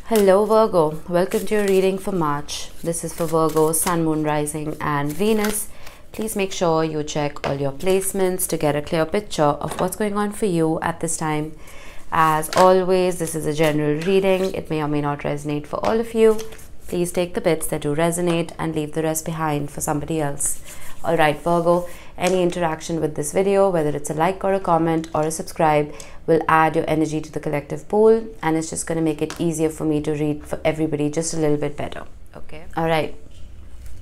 Hello Virgo, welcome to your reading for March. This is for Virgo, Sun, Moon, Rising and Venus. Please make sure you check all your placements to get a clear picture of what's going on for you at this time. As always, this is a general reading. It may or may not resonate for all of you. Please take the bits that do resonate and leave the rest behind for somebody else. Alright Virgo, any interaction with this video, whether it's a like or a comment or a subscribe, will add your energy to the collective pool, and it's just going to make it easier for me to read for everybody just a little bit better. Okay. Alright.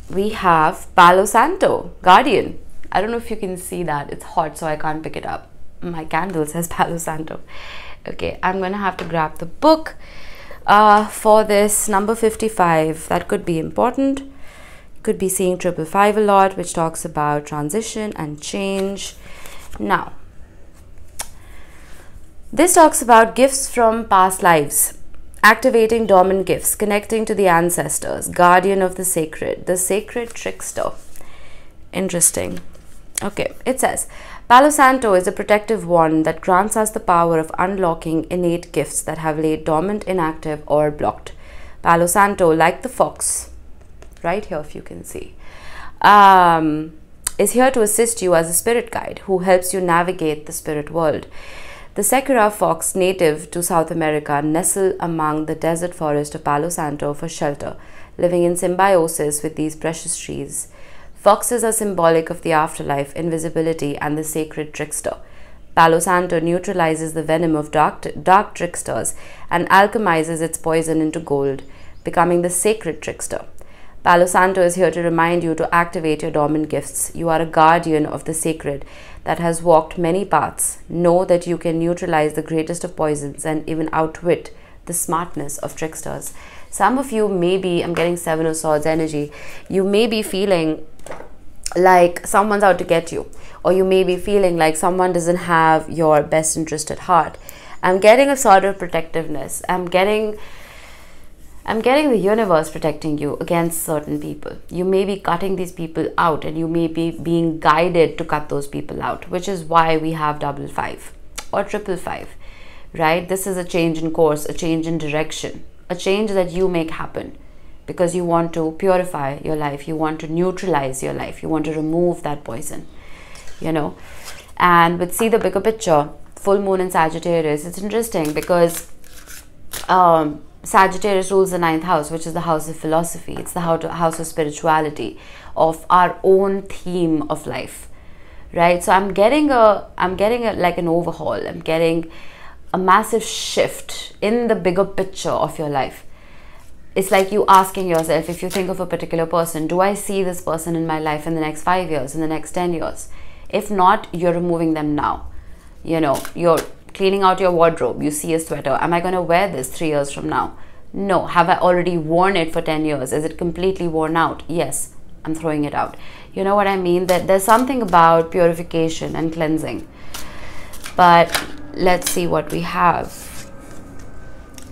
We have Palo Santo, Guardian. I don't know if you can see that. It's hot, so I can't pick it up. My candle says Palo Santo. Okay, I'm going to have to grab the book for this number 55. That could be important. Could be seeing 555 a lot, which talks about transition and change. Now, this talks about gifts from past lives, activating dormant gifts, connecting to the ancestors, guardian of the sacred trickster. Interesting. Okay, it says, Palo Santo is a protective wand that grants us the power of unlocking innate gifts that have laid dormant, inactive, or blocked. Palo Santo, like the fox, right here if you can see, is here to assist you as a spirit guide who helps you navigate the spirit world. The Sakura fox, native to South America, nestle among the desert forest of Palo Santo for shelter, living in symbiosis with these precious trees. Foxes are symbolic of the afterlife, invisibility, and the sacred trickster. Palo Santo neutralizes the venom of dark tricksters and alchemizes its poison into gold, becoming the sacred trickster. Palo Santo is here to remind you to activate your dormant gifts. You are a guardian of the sacred that has walked many paths. Know that you can neutralize the greatest of poisons and even outwit the smartness of tricksters. Some of you may be, I'm getting Seven of Swords energy, you may be feeling like someone's out to get you, or you may be feeling like someone doesn't have your best interest at heart. I'm getting a sort of protectiveness. I'm getting the universe protecting you against certain people. You may be cutting these people out, and you may be being guided to cut those people out, which is why we have 555 or 555, right? This is a change in course, a change in direction, a change that you make happen because you want to purify your life, you want to neutralize your life, you want to remove that poison, you know. And with see the bigger picture, full moon in Sagittarius, it's interesting because Sagittarius rules the 9th house, which is the house of philosophy. It's the house of spirituality, of our own theme of life, right? So I'm getting like an overhaul. I'm getting a massive shift in the bigger picture of your life. It's like you asking yourself, if you think of a particular person, do I see this person in my life in the next 5 years, in the next 10 years? If not, you're removing them now. You know, you're cleaning out your wardrobe. You see a sweater. Am I going to wear this 3 years from now? No. Have I already worn it for 10 years? Is it completely worn out? Yes. I'm throwing it out. You know what I mean? That there's something about purification and cleansing. But let's see what we have.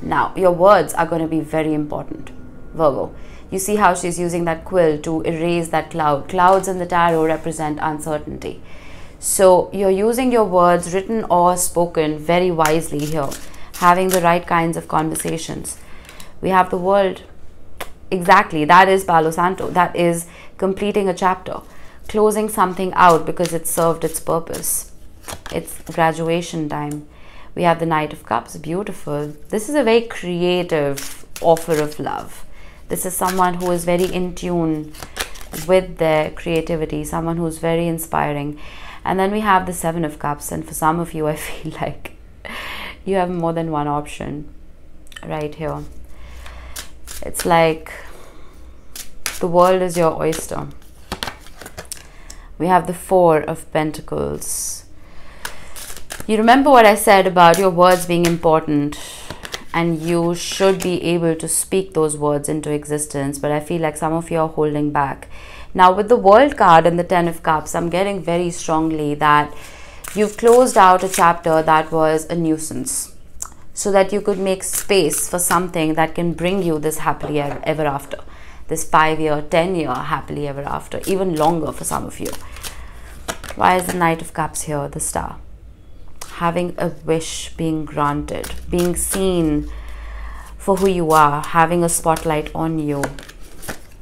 Now, your words are going to be very important, Virgo. You see how she's using that quill to erase that cloud. Clouds in the tarot represent uncertainty. So you're using your words, written or spoken, very wisely here, having the right kinds of conversations. We have the world. Exactly, that is Palo Santo. That is completing a chapter, closing something out because it served its purpose. It's graduation time. We have the Knight of Cups, beautiful. This is a very creative offer of love. This is someone who is very in tune with their creativity, someone who's very inspiring. And then we have the 7 of Cups, and for some of you, I feel like you have more than one option right here. It's like the world is your oyster. We have the 4 of Pentacles. You remember what I said about your words being important, and you should be able to speak those words into existence, but I feel like some of you are holding back. Now with the World card and the 10 of Cups, I'm getting very strongly that you've closed out a chapter that was a nuisance so that you could make space for something that can bring you this happily ever after. This 5-year, 10-year happily ever after, even longer for some of you. Why is the Knight of Cups here, the Star? Having a wish being granted, being seen for who you are, having a spotlight on you.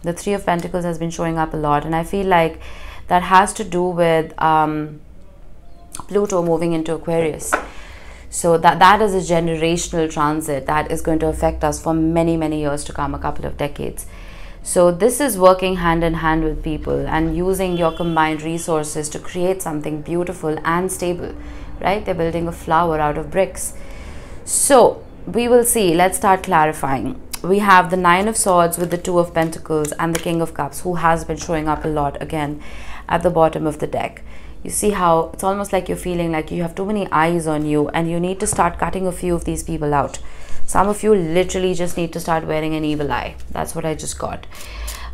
The Three of Pentacles has been showing up a lot, and I feel like that has to do with Pluto moving into Aquarius. So that is a generational transit that is going to affect us for many, many years to come, a couple of decades. So this is working hand in hand with people and using your combined resources to create something beautiful and stable, right? They're building a flower out of bricks. So we will see. Let's start clarifying. We have the Nine of Swords with the Two of Pentacles and the King of Cups, who has been showing up a lot again at the bottom of the deck. You see how it's almost like you're feeling like you have too many eyes on you and you need to start cutting a few of these people out. Some of you literally just need to start wearing an evil eye. That's what I just got.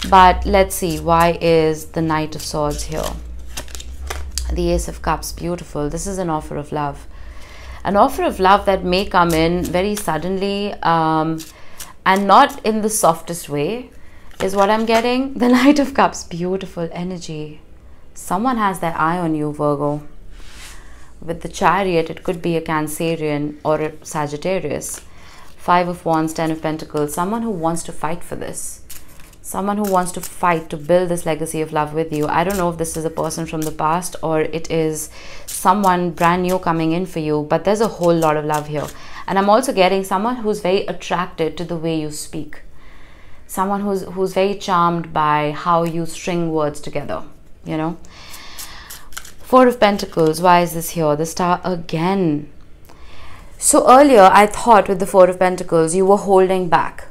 But let's see, why is the Knight of Swords here? The Ace of Cups, beautiful. This is an offer of love. An offer of love that may come in very suddenly and not in the softest way is what I'm getting. The Knight of Cups, beautiful energy. Someone has their eye on you, Virgo. With the Chariot, it could be a Cancerian or a Sagittarius. Five of Wands, Ten of Pentacles. Someone who wants to fight for this. Someone who wants to fight to build this legacy of love with you. I don't know if this is a person from the past or it is someone brand new coming in for you, but there's a whole lot of love here. And I'm also getting someone who's very attracted to the way you speak. Someone who's very charmed by how you string words together, you know. Four of Pentacles, why is this here? The Star again. So earlier I thought with the Four of Pentacles you were holding back,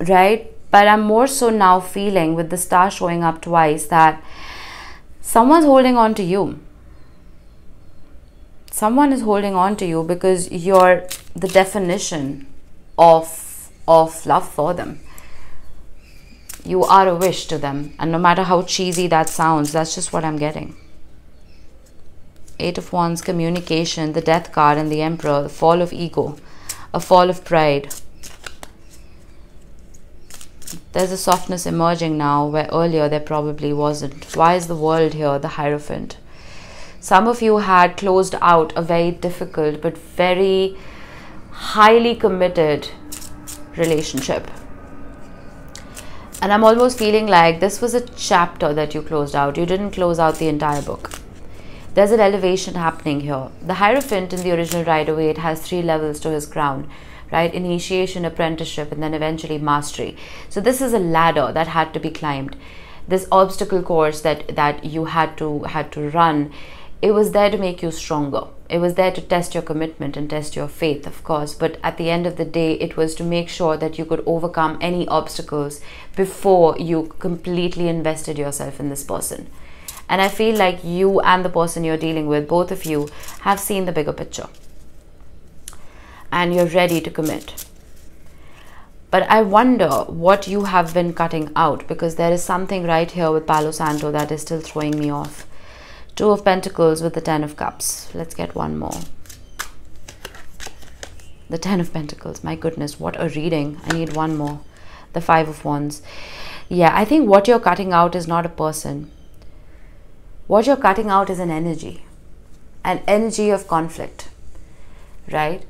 right? But I'm more so now feeling with the Star showing up twice that someone's holding on to you. Someone is holding on to you because you're the definition of love for them. You are a wish to them, and no matter how cheesy that sounds, that's just what I'm getting. Eight of Wands, communication, the Death card and the Emperor, the fall of ego, a fall of pride. There's a softness emerging now where earlier there probably wasn't. Why is the World here? The Hierophant. Some of you had closed out a very difficult but very highly committed relationship. And I'm almost feeling like this was a chapter that you closed out. You didn't close out the entire book. There's an elevation happening here. The Hierophant in the original Rider-Waite has 3 levels to his crown, right? Initiation, apprenticeship, and then eventually mastery. So this is a ladder that had to be climbed. This obstacle course that you had to run, it was there to make you stronger. It was there to test your commitment and test your faith, of course. But at the end of the day, it was to make sure that you could overcome any obstacles before you completely invested yourself in this person. And I feel like you and the person you're dealing with, both of you, have seen the bigger picture. And you're ready to commit. But I wonder what you have been cutting out, because there is something right here with Palo Santo that is still throwing me off. Two of Pentacles with the Ten of Cups. Let's get one more. The Ten of Pentacles. My goodness, what a reading. I need one more. The Five of Wands. Yeah, I think what you're cutting out is not a person. What you're cutting out is an energy of conflict, right?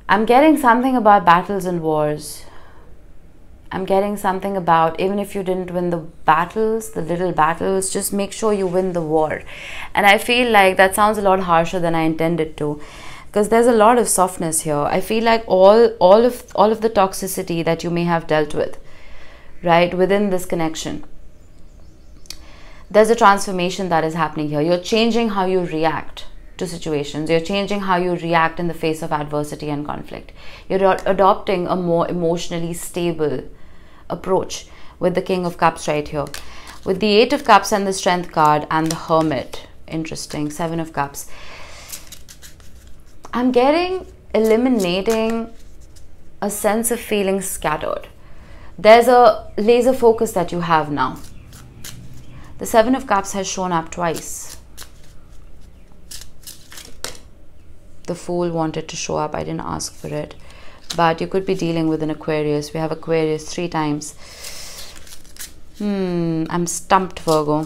I'm getting something about battles and wars. I'm getting something about, even if you didn't win the battles, the little battles, just make sure you win the war. And I feel like that sounds a lot harsher than I intended to, because there's a lot of softness here. I feel like all of the toxicity that you may have dealt with, right, within this connection, there's a transformation that is happening here. You're changing how you react to situations. You're changing how you react in the face of adversity and conflict. You're adopting a more emotionally stable approach with the King of Cups right here. With the Eight of Cups and the Strength card and the Hermit. Interesting. Seven of Cups. I'm getting eliminating a sense of feeling scattered. There's a laser focus that you have now. The Seven of Cups has shown up twice. The Fool wanted to show up. I didn't ask for it. But you could be dealing with an Aquarius. We have Aquarius 3 times. I'm stumped, Virgo.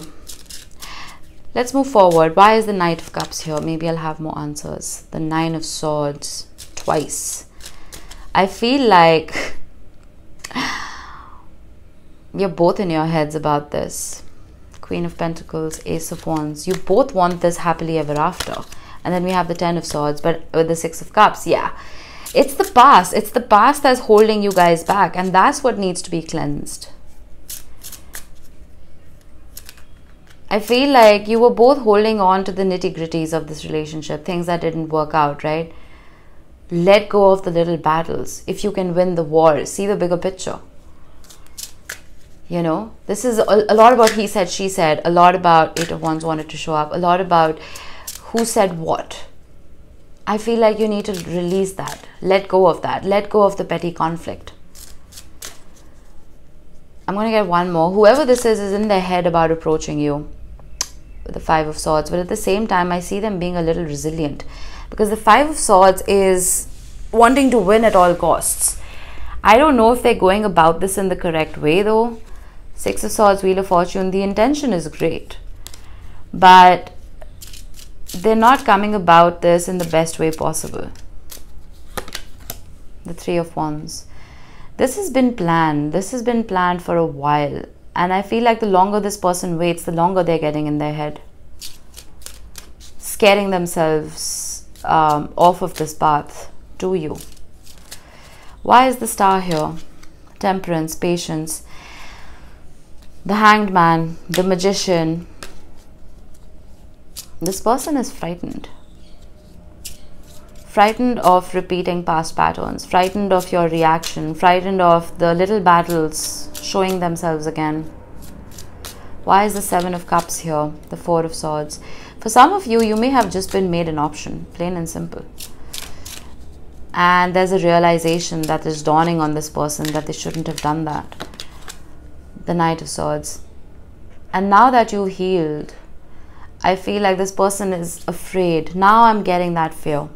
Let's move forward. Why is the Knight of Cups here? Maybe I'll have more answers. The Nine of Swords twice. I feel like you're both in your heads about this. Queen of Pentacles, Ace of Wands. You both want this happily ever after. And then we have the Ten of Swords, but with the Six of Cups, yeah. It's the past. It's the past that's holding you guys back, and that's what needs to be cleansed. I feel like you were both holding on to the nitty-gritties of this relationship, things that didn't work out, right? Let go of the little battles. If you can win the war, see the bigger picture. You know, this is a lot about he said, she said, a lot about Eight of Wands wanted to show up, a lot about who said what. I feel like you need to release that. Let go of that. Let go of the petty conflict. I'm going to get one more. Whoever this is in their head about approaching you with the Five of Swords. But at the same time, I see them being a little resilient. Because the Five of Swords is wanting to win at all costs. I don't know if they're going about this in the correct way though. Six of Swords, Wheel of Fortune. The intention is great. But they're not coming about this in the best way possible. The Three of Wands. This has been planned. This has been planned for a while. And I feel like the longer this person waits, the longer they're getting in their head. Scaring themselves off of this path to you. Why is the Star here? Temperance, patience. The Hanged Man, the Magician. This person is frightened. Frightened of repeating past patterns, frightened of your reaction, frightened of the little battles showing themselves again. Why is the Seven of Cups here? The Four of Swords. For some of you, you may have just been made an option, plain and simple. And there's a realization that is dawning on this person that they shouldn't have done that. The Knight of Swords. And now that you've healed, I feel like this person is afraid. Now I'm getting that fear.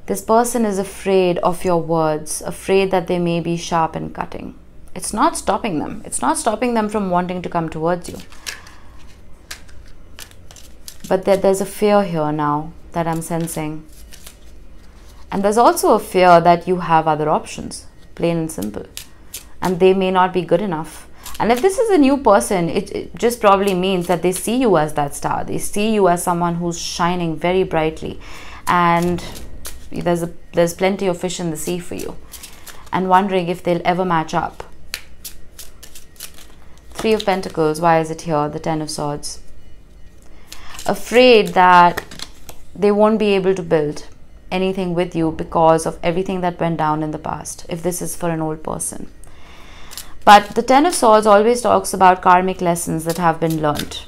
This person is afraid of your words, afraid that they may be sharp and cutting. It's not stopping them. It's not stopping them from wanting to come towards you. But there's a fear here now that I'm sensing. And there's also a fear that you have other options, plain and simple. And they may not be good enough. And if this is a new person, it just probably means that they see you as that star. They see you as someone who's shining very brightly. And there's plenty of fish in the sea for you, and wondering if they'll ever match up. Three of Pentacles, why is it here? The Ten of Swords. Afraid that they won't be able to build anything with you because of everything that went down in the past, if this is for an old person. But the Ten of Swords always talks about karmic lessons that have been learned.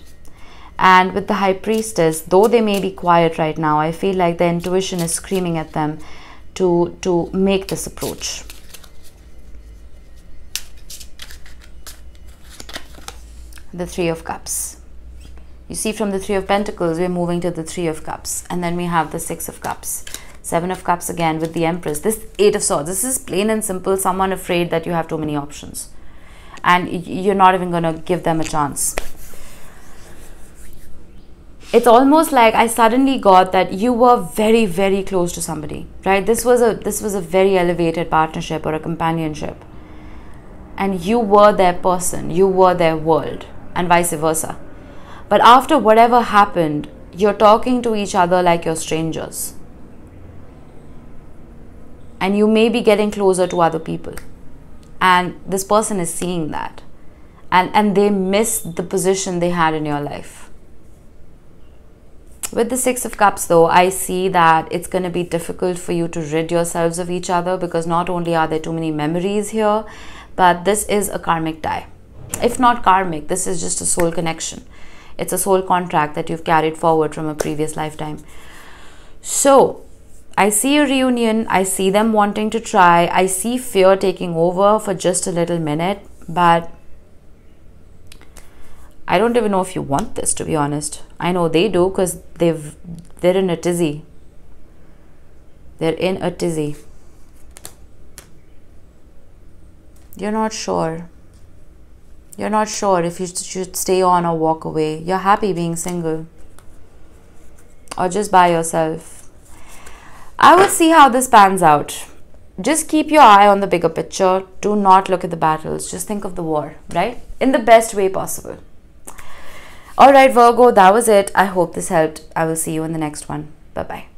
And with the High Priestess, though they may be quiet right now, I feel like their intuition is screaming at them to make this approach. The Three of Cups. You see, from the Three of Pentacles, we're moving to the Three of Cups. And then we have the Six of Cups. Seven of Cups again with the Empress. This Eight of Swords. This is plain and simple. Someone afraid that you have too many options. And you're not even going to give them a chance. It's almost like I suddenly got that you were very, very close to somebody, right? This was a very elevated partnership or a companionship. And you were their person, you were their world, and vice versa. But after whatever happened, you're talking to each other like you're strangers. And you may be getting closer to other people. And this person is seeing that. And they miss the position they had in your life. With the Six of Cups though, I see that it's going to be difficult for you to rid yourselves of each other, because not only are there too many memories here, but this is a karmic tie. If not karmic, this is just a soul connection. It's a soul contract that you've carried forward from a previous lifetime. So I see a reunion. I see them wanting to try. I see fear taking over for just a little minute, but I don't even know if you want this, to be honest. I know they do, because they're in a tizzy. They're in a tizzy. You're not sure. You're not sure if you should stay on or walk away. You're happy being single. Or just by yourself. I will see how this pans out. just keep your eye on the bigger picture. Do not look at the battles. Just think of the war, right? In the best way possible. All right, Virgo, that was it. I hope this helped. I will see you in the next one. Bye-bye.